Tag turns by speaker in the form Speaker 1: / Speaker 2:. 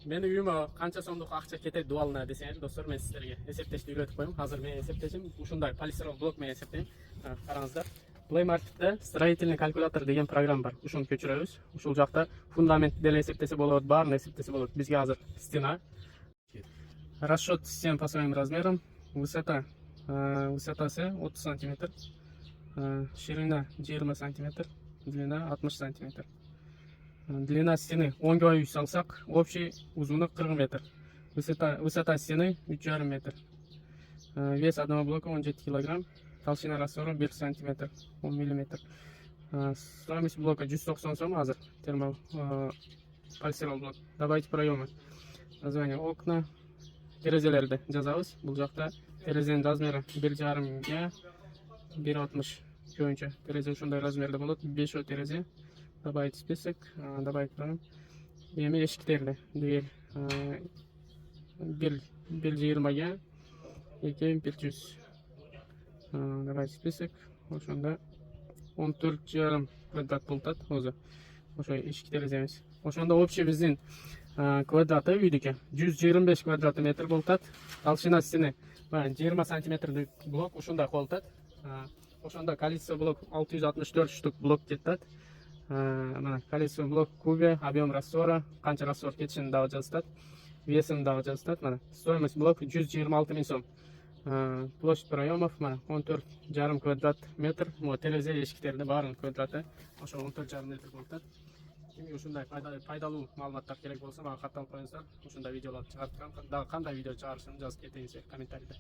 Speaker 1: Meni uyuma qancha so'mlik ақша ketadi dualna desanglar do'stlar, men sizlarga hisoblashni o'rgatib qo'yaman. Hozir men hisoblashim shunday polistирол blok men hisoblayman. Qarangizlar. Play Marketda строительный kalkulyator degan program bor. Shuni ko'chiramiz. O'sha joqda fundament dela hisoblasa bo'ladi, barni hisoblasa bo'ladi. Bizga hozir stena. Расчет стен по своим размерам. Высотасы 30 см, ширина 20 см, длина 60 см. Длина стены 10 га үй салсақ, общий узуны 40 метр. Высота стены 3,5 метр. Вес одного блока 17 кг. Толщина раствора 1 см, 10 мм. Стоимость блока 190 сом азыр. Полистирол блок. Добавить проемы. Название окна. Терезелерді жазабыз. Бұл жақта терезенің размері 1,5 га 1,60 көбінше. Терезе ушундай размерде болады. 5 терезе. Добавить список, добавить проем. Эми эшиктерди. Дегел 1,20 га 2,500. Добавить список. Ошондо 14,5 квадрат болот өзү. Ошо эшик тереземиз. Ошондо общий биздин квадраты үйдүкө 125 квадрат метр болот. Толщина стены 20 сантиметрлик блок ушундай колотот. Ошондо количество блок 664 штук блок кетет. Количество блок кубе, объем раствора, канча раствор кетишин дагы жазылат. Весин дагы жазылат. Стоимость блок 126 000 сом. Площадь проемов 14,5 квадрат метр. Терезе эшиктерди баарын квадраты ошо 14,5 метр болот. Kimga ушундай пайдалуу маалыматтар керек болсо, мага катталып коюңуздар. Ушундай видеоларды чыгарып турам. Дагы кандай видео чыгарышымды жазып кетиңиздер комментарийде.